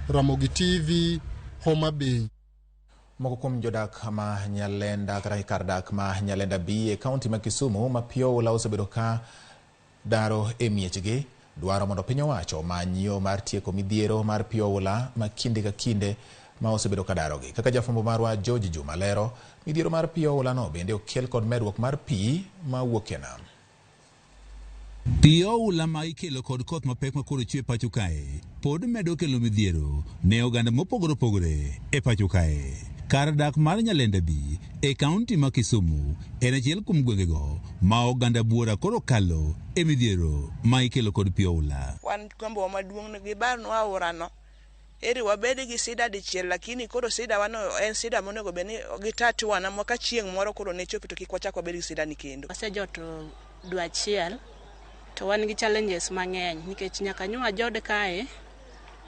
Ramogi TV, Oimore Bay. Moko kuom jodak ma Nyalenda kata kar dak ma Nyalenda B e kaunti ma Kisumu ma pio oula osebedo ka daro e miechgi dwaro mondo piny owacho many yo mar tieko midhiero mar pio oula ma kinde ka kinde ma osebedo ka darogi. Kaka jafwambo marwa Joji Juma lero, midhiero mar pio oula no bende okel kod medruok mar pi ma wuok e nam. Pio oula ma ikelo kod koth mapek ma koro chwe pacho kae pod medo kelo midhiero ne oganda mopogore opogore e pacho kae. Kar dak mar Nyalenda B e kaunti ma Kisumu en achiel kuom gwengego ma oganda buora koro kalo e midhiero ma ikelo kod pio oula. Wan gombo maduong' gi barnwa aorano eri wabed gi sida dichiel, lakini koro sida wano en sida monego bed ni gitatuana mo ka chieng' moro koro ne chopi to kik wachak wabed gi sida ni kendo. Wasejoto dwe achiel to wan gi challenges mang'eny nikech nyaka nywa jod kae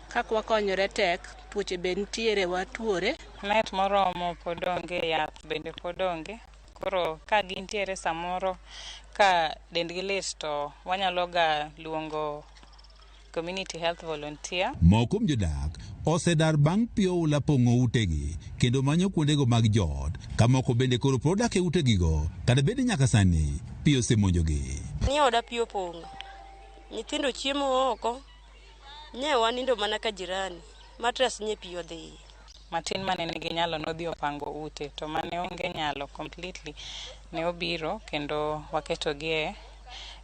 kaka wakonyore tek, tuoche be nitiere, watuore. Net moromo pod onge, yath bende pod onge. Koro ka gintiere samoro ka dendgi lit to wanyalo ga luongo community health volunteer. Moko kuom jodak osedar bang' pio oula pong'o utegi kendo manyo kuondego mag jot, ka moko bende koro pod dak e utegigo kata bende nyaka sani pio osemonjogi. Ni oda pio pong'o, nyithindo chiemo oko, nye wanindo mana ka jirani, matras nye pio dhi. Matin mane nigi nyalo nodhi opango ute, to mane onge nyalo completely ne obiro kendo waketogi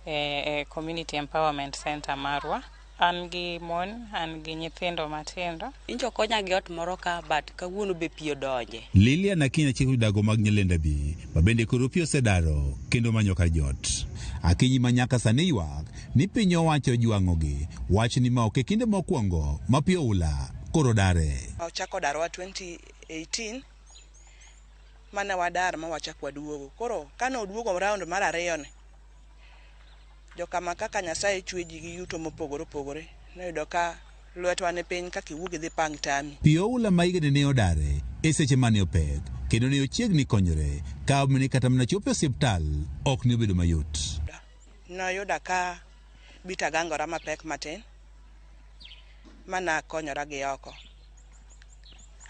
e community empowerment center marwa. An gi mon, an gi nyithindo matindo. Injo konya gi ot moro ka bat kawuono be pio donje. Lilia na kina chiku dago mag Nyalenda B, mabende koro pio sedaro kendo manyo kar jot. Akinyi manyaka sani ywak ni piny owacho jwang'ogi, wach ni ma ok e kinde mokwongo ma pio oula koro dare. Ochako darwa 2018 mane wadar ma wachako waduogo. Koro kane oduogo round mar ariyo ne jokama kaka Nyasaye chwe ji gi yuto mopogore opogore, noyudo ka lwetwa ne piny kaka iwuok idhi pang tami. Pio oula ma igene ne odare e seche mane opek kendo ne ochiegni konyore ka mane kata mana chopo osiptal ok ne obedo mayot. Noyuda ka bita gangora mapek matin mana konyora gi oko.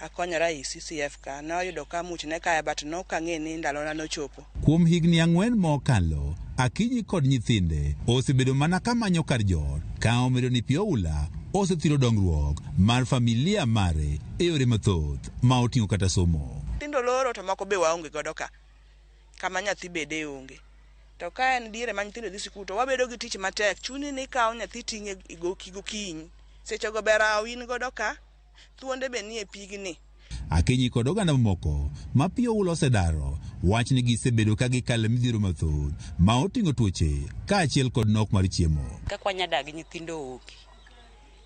Akonyora i CCF ka noyudo ka much ne kaya but no kang'e ni ndalona nochopo. Kuom higni 4 mokalo, Akinyi kod nyithinde osebedo mana kamanyo kar jot ka omedo ni pio oula osethiro dongruok mar familia mare e yore mathoth ma oting'o kata somo. Tindo loro to moko be waonge godo ka, kama nyathi bede onge. To ka en diere ma nyithindo dhi sikul to wabedo gi tich matek, chuni ni kawo nyathi ting'e gokinyi. Seche go bera win godo ka, thuonde be nie pigni. Akinyi kod oganda moko ma pio oula osedaro, wach ni gisebedo ka gikalo midhiero mathoth ma oting'o tuoche ka achiel kod nok mar chiemo. Kaka wanyadag nyithindo onge.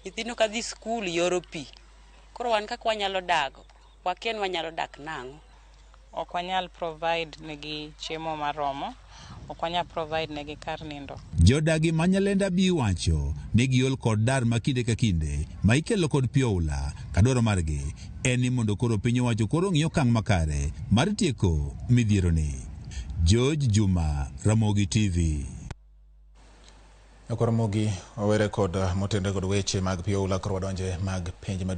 Nyithindo ka dhi skul yoro pi. Koro wan kaka wanyalo dago, waken wanyalo dak nang'o. Ok wanyal provide negi chiemo maromo, ok wanyal provide negi kar nindo. Jodagi ma Nyalenda B wacho ni giol kod dar ma kinde ka kinde ma ikelo kod pio oula, ka dwaro margi en ni mondo koro piny owacho koro ng'iyo okang' makare mar tieko midhiero ni. Joji Juma, Ramogi TV. Ramogi owere kod motende kod weche mag pio oula koro wadonje mag penj maduong'.